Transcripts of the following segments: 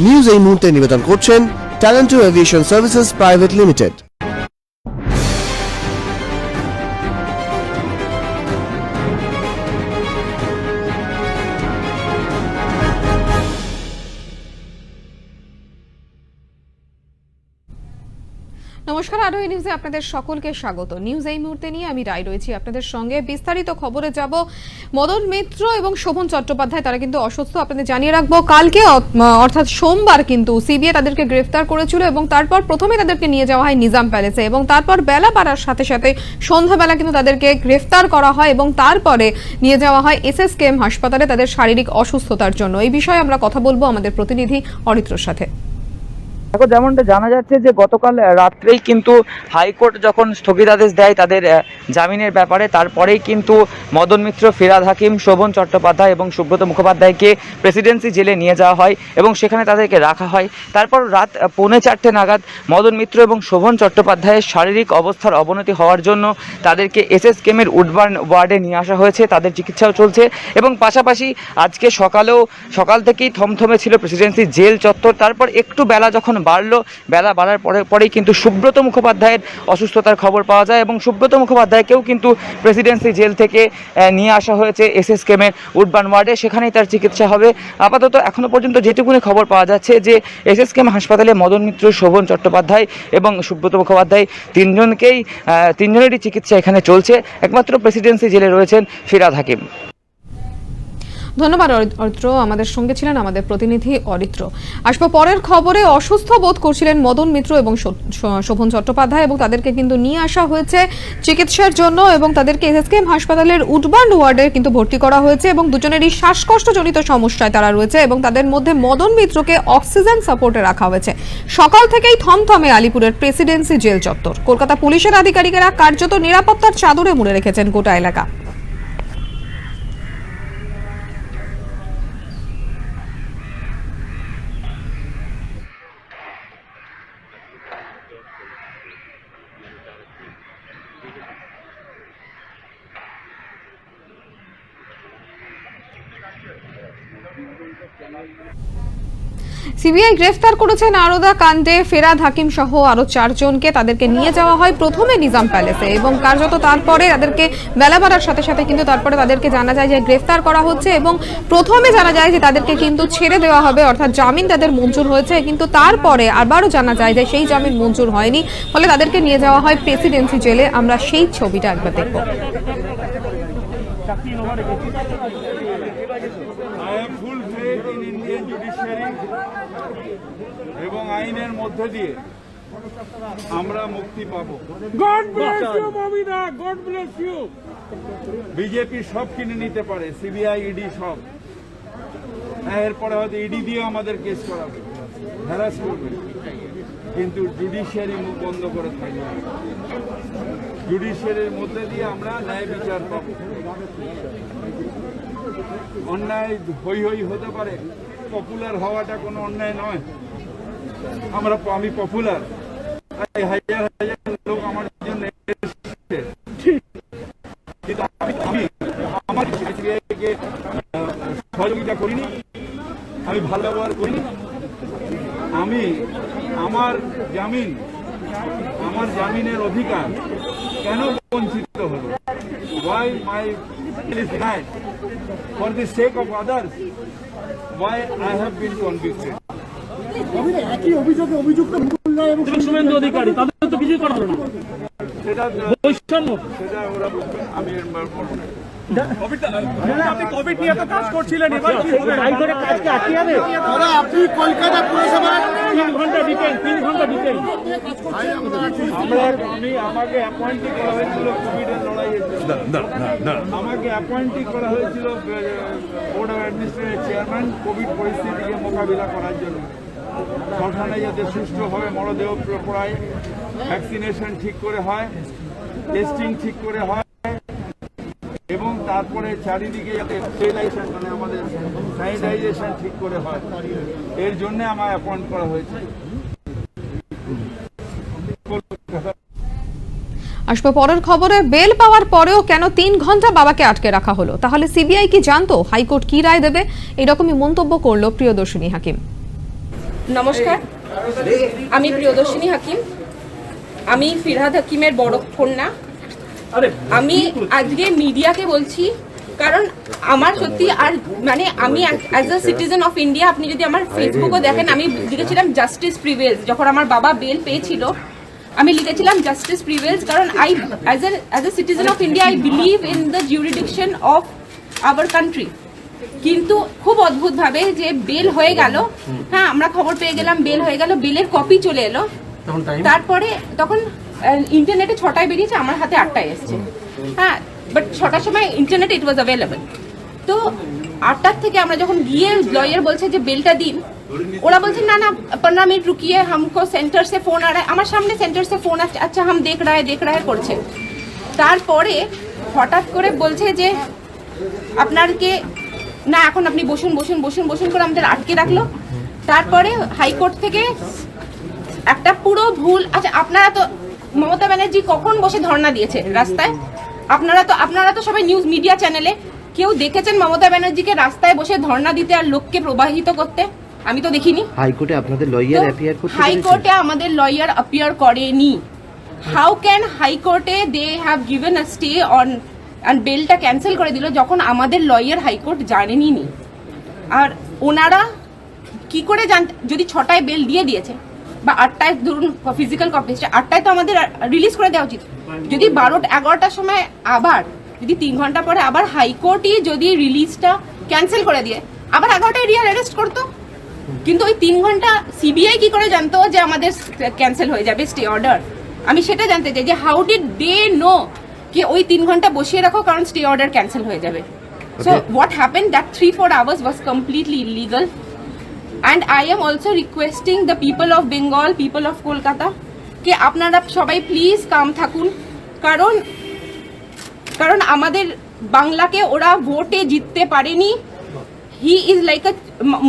News এই মুহূর্তে নিবেদন করছেন ট্যালেন্টো এভিয়েশন সার্ভিসেস প্রাইভেট লিমিটেড। নমস্কার, আরো এই নিউজে আপনাদের সকলকে স্বাগত। নিউজ এই মুহূর্তে নিয়ে আমি রায় রয়েছি আপনাদের সঙ্গে। বিস্তারিত খবরে যাব। মদন মিত্র এবং শোভন চট্টোপাধ্যায় তারা কিন্তু অসুস্থ। আপনাদের জানিয়ে রাখবো, কালকে অর্থাৎ সোমবার কিন্তু সিবিআই তাদেরকে গ্রেফতার করেছিল এবং তারপর প্রথমে তাদেরকে নিয়ে যাওয়া হয় নিজাম প্যালেসে এবং তারপর বেলা বাড়ার সাথে সাথে সন্ধ্যাবেলা কিন্তু তাদেরকে গ্রেফতার করা হয় এবং তারপরে নিয়ে যাওয়া হয় SSKM হাসপাতালে তাদের শারীরিক অসুস্থতার জন্য। এই বিষয়ে আমরা কথা বলবো আমাদের প্রতিনিধি অরিত্রর সাথে। দেখো, যেমনটা জানা যাচ্ছে যে গতকাল রাত্রেই কিন্তু হাইকোর্ট যখন স্থগিতাদেশ দেয় তাদের জামিনের ব্যাপারে, তারপরেই কিন্তু মদন মিত্র, ফিরহাদ হাকিম, শোভন চট্টোপাধ্যায় এবং সুব্রত মুখোপাধ্যায়কে প্রেসিডেন্সি জেলে নিয়ে যাওয়া হয় এবং সেখানে তাদেরকে রাখা হয়। তারপর রাত 3:45 নাগাদ মদন মিত্র এবং শোভন চট্টোপাধ্যায়ের শারীরিক অবস্থার অবনতি হওয়ার জন্য তাদেরকে SSKM-এর উডবার্ন ওয়ার্ডে নিয়ে আসা হয়েছে। তাদের চিকিৎসাও চলছে এবং পাশাপাশি আজকে সকাল থেকেই থমথমে ছিল প্রেসিডেন্সি জেল চত্বর। তারপর একটু বেলা যখন বেলা বাড়ার পরেই কিন্তু সুব্রত মুখোপাধ্যায়ের অসুস্থতার খবর পাওয়া যায় এবং সুব্রত মুখোপাধ্যায়কেও কিন্তু প্রেসিডেন্সি জেল থেকে নিয়ে আসা হয়েছে SSKM-এর উডবার্ন ওয়ার্ডে, সেখানেই তার চিকিৎসা হবে। আপাতত এখনো পর্যন্ত যেটুকুনি খবর পাওয়া যাচ্ছে যে SSKM হাসপাতালে মদন মিত্র, শোভন চট্টোপাধ্যায় এবং সুব্রত মুখোপাধ্যায় তিনজনেরই চিকিৎসা এখানে চলছে। একমাত্র প্রেসিডেন্সি জেলে রয়েছেন ফিরহাদ হাকিম। ধন্যবাদ অরিত্র, আমাদের সঙ্গে ছিলেন আমাদের প্রতিনিধি অরিত্র। আসবো পরের খবরে। অসুস্থ বোধ করছিলেন মদন মিত্র এবং শোভন চট্টোপাধ্যায় এবং তাদেরকে কিন্তু নিয়ে আসা হয়েছে চিকিৎসার জন্য এবং তাদেরকে SSKM হাসপাতালের উডবার্ন ওয়ার্ডে কিন্তু ভর্তি করা হয়েছে এবং দুজনেরই শ্বাসকষ্টজনিত সমস্যায় তারা রয়েছে এবং তাদের মধ্যে মদন মিত্রকে অক্সিজেন সাপোর্টে রাখা হয়েছে। সকাল থেকেই থমথমে আলিপুরের প্রেসিডেন্সি জেল চত্বর। কলকাতা পুলিশের আধিকারিকেরা কার্যত নিরাপত্তার চাদরে মুড়ে রেখেছেন গোটা এলাকা। সিবিআই গ্রেফতার করেছে নারদা কাণ্ডে ফিরহাদ হাকিম সহ আরো 4 জনকে। তাদেরকে নিয়ে যাওয়া হয় প্রথমে নিজাম প্যালেসে এবং কার্যত তারপরে তাদেরকে বেলা বাড়ার সাথে সাথে কিন্তু তারপরে তাদেরকে জানা যায় যে গ্রেফতার করা হচ্ছে এবং প্রথমে জানা যায় যে তাদেরকে কিন্তু ছেড়ে দেওয়া হবে, অর্থাৎ জামিন তাদের মঞ্জুর হয়েছে, কিন্তু তারপরে আবারও জানা যায় যে সেই জামিন মঞ্জুর হয়নি, ফলে তাদেরকে নিয়ে যাওয়া হয় প্রেসিডেন্সি জেলে। আমরা সেই ছবিটা একবার দেখব। এবং আইনের মধ্যে দিয়ে আমরা মুক্তি পাবো। বিজেপি সব কিনে নিতে পারে, সিবিআই, ইডি সব। এরপরে হয়তো ইডি দিয়ে আমাদের কেস করাবে, হ্যারাস করবে, কিন্তু জুডিশিয়ারি মুখ বন্ধ করে থাকবে। জুডিশিয়ারির মধ্যে দিয়ে আমরা ন্যায় বিচার পাবো। অন্যায় হই হই হতে পারে, পপুলার হওয়াটা কোনো অন্যায় নয়। আমি পপুলার, হাজার হাজার লোক আমার জন্য এসেছে, কিন্তু আমি আমার সহযোগিতা করিনি, আমি ভালো ব্যবহার করিনি। আমি আমার জামিনের অধিকার কেন বঞ্চিত হলো? Why my is denied? For the sake of others, why I have been convicted? একই অভিযোগে অভিযুক্ত শুভেন্দু অধিকারী, তাদের তো কিছু করা হলো না। সেটা ওরা আমি আপনি কোভিড নিয়ে তো কাজ করছিলেন, এবার আপনি কলকাতা পুরসভার 3 ঘন্টা ডিটেইন আমাকে অ্যাপয়েন্টই করা হয়েছিল কোভিডের লড়াইয়ের জন্য। আমাকে অ্যাপয়েন্টই করা হয়েছিল board of administrative chairman Covid পরিস্থিতিকে মোকাবিলা করার জন্য। শ্মশানে যাতে সুষ্ঠুভাবে মরদেহ পড়ায়, ভ্যাকসিনেশন ঠিক করে হয়, টেস্টিং ঠিক করে হয় এবং তারপরে চারিদিকে যাতে স্টেরিলাইজেশন মানে আমাদের স্যানিটাইজেশন ঠিক করে হয়, এর জন্য আমায় অ্যাপয়েন্ট করা হয়েছে। আসবো পরের খবরে। বেল পাওয়ার পরেও কেন 3 ঘন্টা বাবাকে আটকে রাখা হলো? তাহলে সিবিআই কি জানতো হাইকোর্ট কি রায় দেবে? এরকমই মন্তব্য করলো প্রিয়দর্শিনী হাকিম। নমস্কার, আমি প্রিয়দর্শিনী হাকিম। আমি ফিরহাদ হাকিমের বড় কন্যা। আমি আজকে মিডিয়াকে বলছি, কারণ আমার সত্যি আর মানে আমি as a citizen of India, আপনি যদি আমার ফেসবুকও দেখেন, আমি লিখেছিলাম জাস্টিস প্রিভেলস। যখন আমার বাবা বেল পেয়েছিল আমি লিখেছিলাম জাস্টিস প্রিভেলস, কারণ I as a citizen of India I believe in the jurisdiction of our country. কিন্তু খুব অদ্ভুতভাবে যে বেল হয়ে গেল, হ্যাঁ আমরা খবর পেয়ে গেলাম বেল হয়ে গেল, বেলের কপি চলে এলো, তারপরে তখন ইন্টারনেটে 6টায় বেরিয়েছে, আমার হাতে 8টায় এসছে। হ্যাঁ, বাট 6টার সময় ইন্টারনেট ইট ওয়াজ অ্যাভেলেবল। তো 8টার থেকে আমরা যখন গিয়ে লয়ার বলছে যে বেলটা দিন, ওরা বলছে না না 15 মিনিট রুকিয়ে, হামকো সেন্টার সে ফোন আ রা, আমার সামনে সেন্টার সে ফোন আসছে, আচ্ছা হাম দেখ রায় করছে। তারপরে হঠাৎ করে বলছে যে আপনারকে না, এখন আপনি বসুন বসুন বসুন বসুন করে আমাদের আটকে রাখলো। তারপরে হাইকোর্ট থেকে একটা পুরো ভুল, আচ্ছা আপনারা তো মমতা ব্যানার্জি কখন বসে ধর্ণা দিয়েছে রাস্তায়? আপনারা তো সবাই নিউজ মিডিয়া চ্যানেলে কেউ দেখেছেন মমতা ব্যানার্জিকে রাস্তায় বসে ধর্ণা দিতে আর লোককে প্রবাহিত করতে? আমি তো দেখিনি। হাইকোর্টে আপনাদের লয়ার অ্যাপিয়ার করতে হাইকোর্টে আমাদের লয়ার অ্যাপিয়ার করেনি। হাউ ক্যান হাইকোর্টে they have given a stay on our বেলটা ক্যান্সেল করে দিল যখন আমাদের লয়ার হাইকোর্ট জানেনি নি? আর ওনারা কি করে যদি 6টায় বেল দিয়ে দিয়েছে বা 8টায় ধরুন ফিজিক্যাল কপি, 8টায় তো আমাদের রিলিজ করে দেওয়া উচিত। যদি 12-11টার সময় আবার যদি 3 ঘন্টা পরে আবার হাইকোর্টই যদি রিলিজটা ক্যান্সেল করে দিয়ে আবার 11টায় রিয়াল অ্যারেস্ট করতো, কিন্তু ওই 3 ঘন্টা সিবিআই কি করে জানতো যে আমাদের ক্যান্সেল হয়ে যাবে স্টে অর্ডার? আমি সেটা জানতে চাই যে হাউ ডিড দে নো कि ওই 3 ঘন্টা বসিয়ে রাখো কারণ স্টে অর্ডার ক্যান্সেল হয়ে যাবে। So what happened that 3-4 hours was completely illegal. And I am also requesting the people of Bengal, people of Kolkata, কে আপনারা সবাই প্লিজ কাম থাকুন, কারণ আমাদের বাংলাকে ওরা ভোটে জিততে পারেনি। He is like a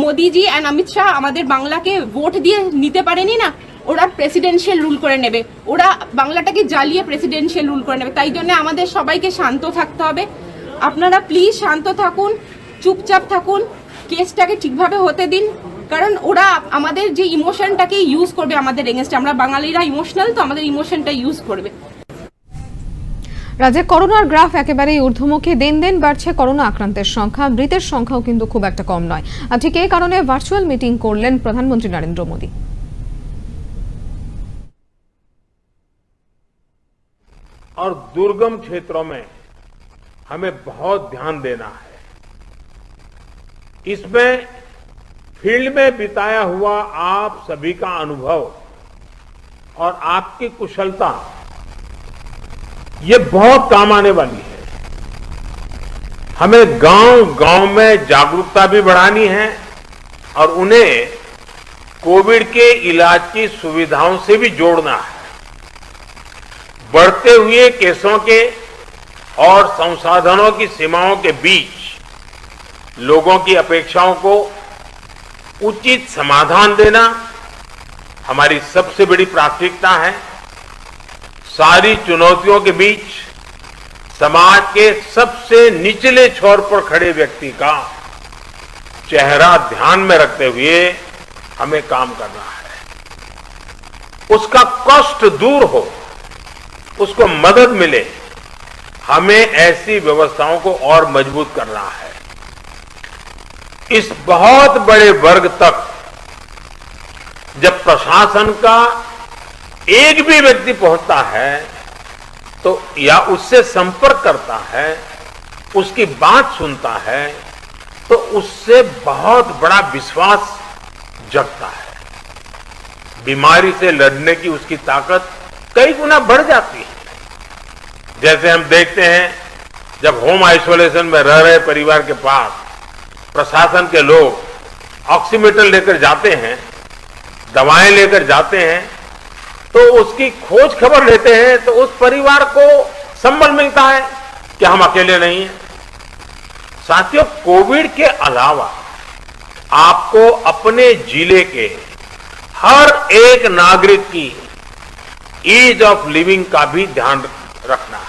Modiji and Amit Shah আমাদের বাংলাকে ভোট দিয়ে নিতে পারেনি না, ওরা প্রেসিডেন্সিয়াল রুল করে নেবে, ওরা বাংলাটাকে জ্বালিয়ে প্রেসিডেন্সিয়াল রুল করে নেবে। তাই জন্য আমাদের সবাইকে শান্ত থাকতে হবে। আপনারা প্লিজ শান্ত থাকুন, চুপচাপ থাকুন, কেসটাকে ঠিকভাবে হতে দিন, কারণ ওরা আমাদের যে ইমোশনটাকে ইউজ করবে আমাদের এগেনস্টে। আমরা বাঙালিরা ইমোশনাল, তো আমাদের ইমোশনটা ইউজ করবে। রাজ্যে করোনার গ্রাফ একেবারেই ঊর্ধ্বমুখী, দিন দিন বাড়ছে করোনা আক্রান্তের সংখ্যা, মৃতের সংখ্যাও কিন্তু খুব একটা কম নয়। আর ঠিক এই কারণে ভার্চুয়াল মিটিং করলেন প্রধানমন্ত্রী নরেন্দ্র মোদী। और दुर्गम क्षेत्रों में हमें बहुत ध्यान देना है। इसमें फील्ड में बिताया हुआ आप सभी का अनुभव और आपकी कुशलता ये बहुत काम आने वाली है। हमें गांव-गांव में जागरूकता भी बढ़ानी है और उन्हें कोविड के इलाज की सुविधाओं से भी जोड़ना है। बढ़ते हुए केसों के और संसाधनों की सीमाओं के बीच लोगों की अपेक्षाओं को उचित समाधान देना हमारी सबसे बड़ी प्राथमिकता है। सारी चुनौतियों के बीच समाज के सबसे निचले छोर पर खड़े व्यक्ति का चेहरा ध्यान में रखते हुए हमें काम करना है। उसका कष्ट दूर हो, उसको मदद मिले, हमें ऐसी व्यवस्थाओं को और मजबूत करना है। इस बहुत बड़े वर्ग तक जब प्रशासन का एक भी व्यक्ति पहुंचता है तो या उससे संपर्क करता है, उसकी बात सुनता है, तो उससे बहुत बड़ा विश्वास जगता है। बीमारी से लड़ने की उसकी ताकत कई गुना बढ़ जाती है। जैसे हम देखते हैं जब होम आइसोलेशन में रह रहे परिवार के पास प्रशासन के लोग ऑक्सीमीटर लेकर जाते हैं, दवाएं लेकर जाते हैं, तो उसकी खोज खबर लेते हैं, तो उस परिवार को संबल मिलता है कि हम अकेले नहीं हैं। साथियों, कोविड के अलावा आपको अपने जिले के हर एक नागरिक की ईज ऑफ लिविंग का भी ध्यान रखना है।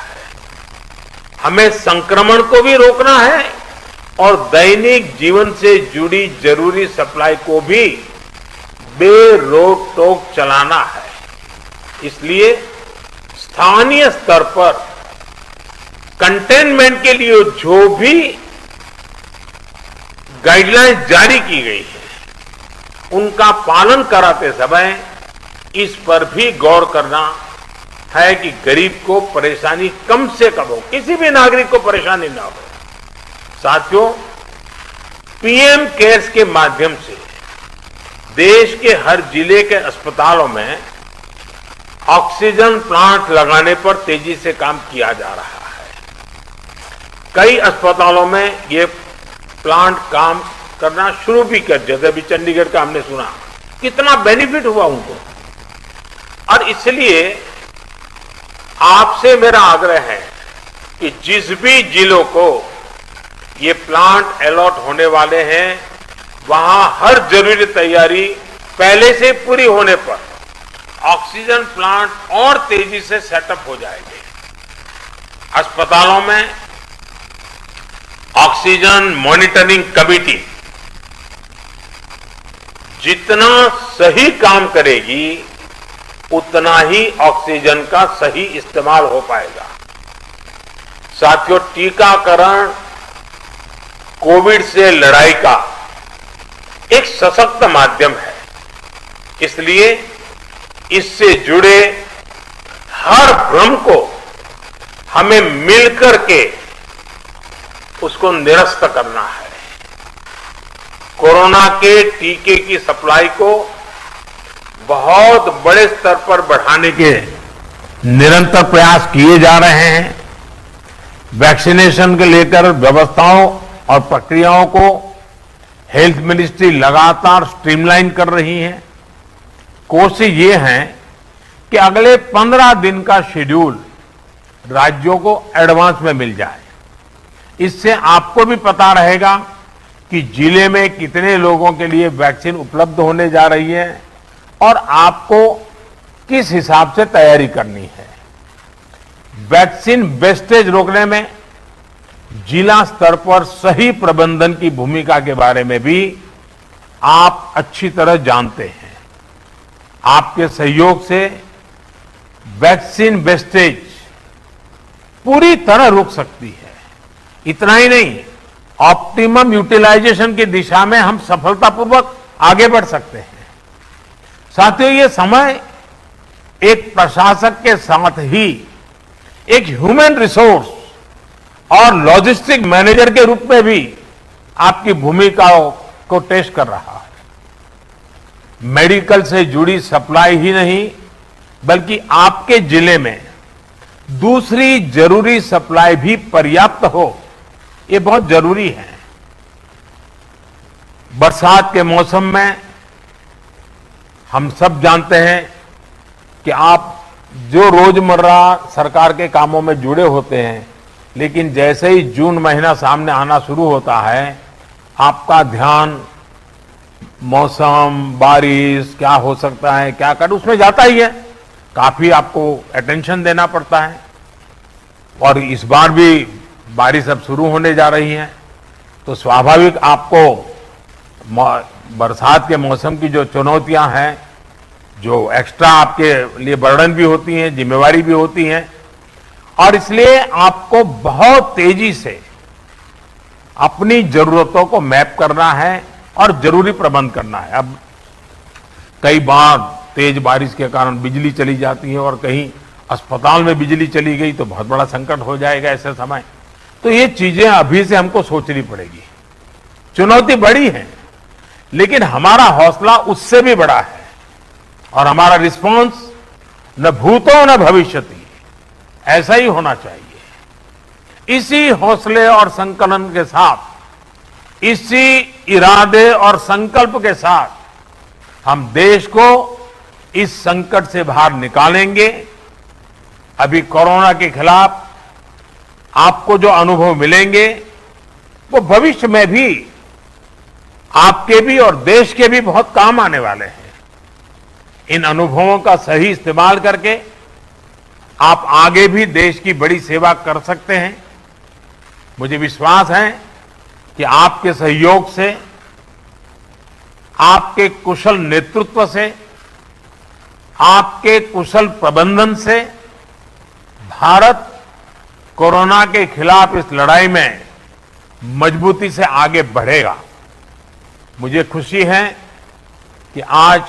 हमें संक्रमण को भी रोकना है और दैनिक जीवन से जुड़ी जरूरी सप्लाई को भी बेरोक टोक चलाना है। इसलिए स्थानीय स्तर पर कंटेनमेंट के लिए जो भी गाइडलाइंस जारी की गई है, उनका पालन कराते समय इस पर भी गौर करना है कि गरीब को परेशानी कम से कम हो, किसी भी नागरिक को परेशानी ना हो। साथियों, पीएम केयर्स के माध्यम से देश के हर जिले के अस्पतालों में ऑक्सीजन प्लांट लगाने पर तेजी से काम किया जा रहा है। कई अस्पतालों में ये प्लांट काम करना शुरू भी कर, जैसे अभी चंडीगढ़ का हमने सुना, कितना बेनिफिट हुआ उनको। और इसलिए आपसे मेरा आग्रह है कि जिस भी जिलों को ये प्लांट अलॉट होने वाले हैं, वहां हर जरूरी तैयारी पहले से पूरी होने पर ऑक्सीजन प्लांट और तेजी से सेटअप हो जाएंगे। अस्पतालों में ऑक्सीजन मॉनिटरिंग कमेटी जितना सही काम करेगी, उतना ही ऑक्सीजन का सही इस्तेमाल हो पाएगा। साथियों, टीकाकरण कोविड से लड़ाई का एक सशक्त माध्यम है। इसलिए इससे जुड़े हर भ्रम को हमें मिलकर के उसको निरस्त करना है। कोरोना के टीके की सप्लाई को बहुत बड़े स्तर पर बढ़ाने के निरंतर प्रयास किए जा रहे हैं। वैक्सीनेशन के लेकर व्यवस्थाओं और प्रक्रियाओं को हेल्थ मिनिस्ट्री लगातार स्ट्रीमलाइन कर रही है। कोशिश ये है कि अगले 15 दिन का शेड्यूल राज्यों को एडवांस में मिल जाए। इससे आपको भी पता रहेगा कि जिले में कितने लोगों के लिए वैक्सीन उपलब्ध होने जा रही है और आपको किस हिसाब से तैयारी करनी है। वैक्सीन वेस्टेज रोकने में जिला स्तर पर सही प्रबंधन की भूमिका के बारे में भी आप अच्छी तरह जानते हैं। आपके सहयोग से वैक्सीन वेस्टेज पूरी तरह रुक सकती है। इतना ही नहीं, ऑप्टिमम यूटिलाइजेशन की दिशा में हम सफलतापूर्वक आगे बढ़ सकते हैं। साथियों, ये समय एक प्रशासक के साथ ही एक ह्यूमन रिसोर्स और लॉजिस्टिक मैनेजर के रूप में भी आपकी भूमिकाओं को टेस्ट कर रहा है। मेडिकल से जुड़ी सप्लाई ही नहीं, बल्कि आपके जिले में दूसरी जरूरी सप्लाई भी पर्याप्त हो, ये बहुत जरूरी है। बरसात के मौसम में हम सब जानते हैं कि आप जो रोजमर्रा सरकार के कामों में जुड़े होते हैं, लेकिन जैसे ही जून महीना सामने आना शुरू होता है, आपका ध्यान मौसम, बारिश क्या हो सकता है, क्या कर, उसमें जाता ही है। काफी आपको अटेंशन देना पड़ता है। और इस बार भी बारिश अब शुरू होने जा रही है, तो स्वाभाविक आपको बरसात के मौसम की जो चुनौतियां हैं, जो एक्स्ट्रा आपके लिए बर्डन भी होती हैं, जिम्मेवारी भी होती हैं, और इसलिए आपको बहुत तेजी से अपनी जरूरतों को मैप करना है और जरूरी प्रबंध करना है। अब कई बार तेज बारिश के कारण बिजली चली जाती है और कहीं अस्पताल में बिजली चली गई तो बहुत बड़ा संकट हो जाएगा ऐसे समय। तो ये चीजें अभी से हमको सोचनी पड़ेगी। चुनौती बड़ी है, लेकिन हमारा हौसला उससे भी बड़ा है और हमारा रिस्पॉन्स न भूतो न भविष्यति, ऐसा ही होना चाहिए। इसी हौसले और संकलन के साथ, इसी इरादे और संकल्प के साथ हम देश को इस संकट से बाहर निकालेंगे। अभी कोरोना के खिलाफ आपको जो अनुभव मिलेंगे, वो भविष्य में भी आपके भी और देश के भी बहुत काम आने वाले हैं। इन अनुभवों का सही इस्तेमाल करके आप आगे भी देश की बड़ी सेवा कर सकते हैं। मुझे विश्वास है कि आपके सहयोग से आपके कुशल नेतृत्व से, आपके कुशल प्रबंधन से भारत कोरोना के खिलाफ इस लड़ाई में मजबूती से आगे बढ़ेगा। मुझे खुशी है कि आज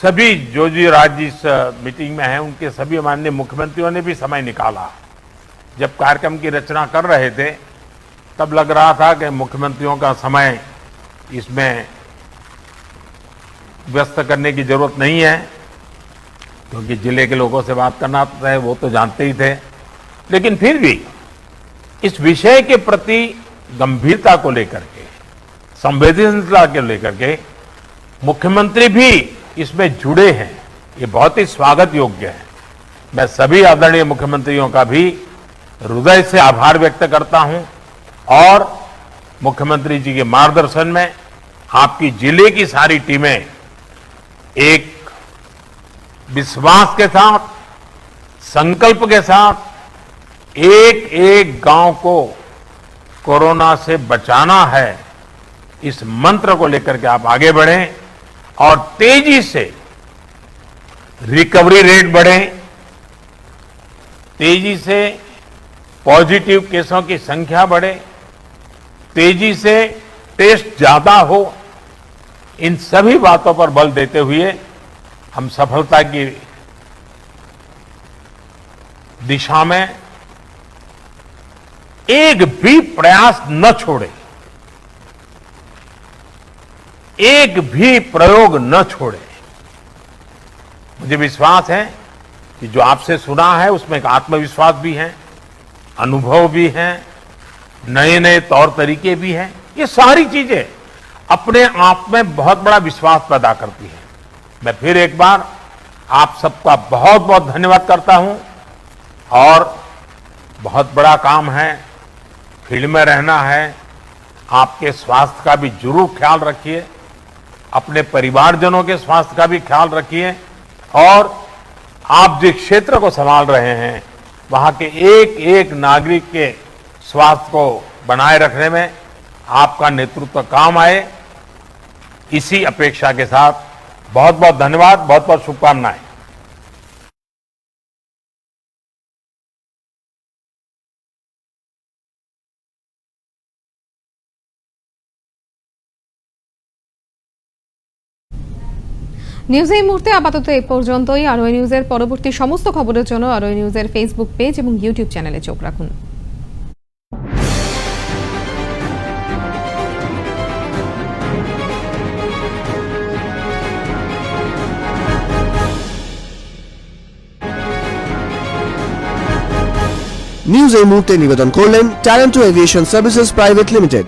सभी जो राज्य इस मीटिंग में हैं, उनके सभी माननीय मुख्यमंत्रियों ने भी समय निकाला। जब कार्यक्रम की रचना कर रहे थे तब लग रहा था कि मुख्यमंत्रियों का समय इसमें व्यस्त करने की जरूरत नहीं है, क्योंकि जिले के लोगों से बात करना है वो तो जानते ही थे। लेकिन फिर भी इस विषय के प्रति गंभीरता को लेकर के, संवेदनशीलता को लेकर के मुख्यमंत्री भी इसमें जुड़े हैं, ये बहुत ही स्वागत योग्य है। मैं सभी आदरणीय मुख्यमंत्रियों का भी हृदय से आभार व्यक्त करता हूं और मुख्यमंत्री जी के मार्गदर्शन में आपकी जिले की सारी टीमें एक विश्वास के साथ, संकल्प के साथ एक एक गांव को कोरोना से बचाना है, इस मंत्र को लेकर के आप आगे बढ़ें और तेजी से रिकवरी रेट बढ़े, तेजी से पॉजिटिव केसों की संख्या बढ़े, तेजी से टेस्ट ज्यादा हो। इन सभी बातों पर बल देते हुए हम सफलता की दिशा में एक भी प्रयास न छोड़े, एक भी प्रयोग न छोड़े। मुझे विश्वास है कि जो आपसे सुना है उसमें एक आत्मविश्वास भी है, अनुभव भी है, नए नए तौर तरीके भी हैं। ये सारी चीजें अपने आप में बहुत बड़ा विश्वास पैदा करती है। मैं फिर एक बार आप सबका बहुत बहुत धन्यवाद करता हूं और बहुत बड़ा काम है, फील्ड में रहना है। आपके स्वास्थ्य का भी जरूर ख्याल रखिए, अपने परिवारजनों के स्वास्थ्य का भी ख्याल रखिए और आप जिस क्षेत्र को संभाल रहे हैं वहां के एक एक नागरिक के स्वास्थ्य को बनाए रखने में आपका नेतृत्व काम आए, इसी अपेक्षा के साथ बहुत बहुत धन्यवाद, बहुत बहुत शुभकामनाएं। নিউজ এই মুহূর্তে আপাতত এই পর্যন্তই। আরোই নিউজের পরবর্তী সমস্ত খবরের জন্য আরোই নিউজের ফেসবুক পেজ এবং ইউটিউব চ্যানেলে চোখ রাখুন। নিউজ এই মুহূর্তে নিবেদন করলেন ট্যালেন্টো এভিয়েশন সার্ভিসেস প্রাইভেট লিমিটেড।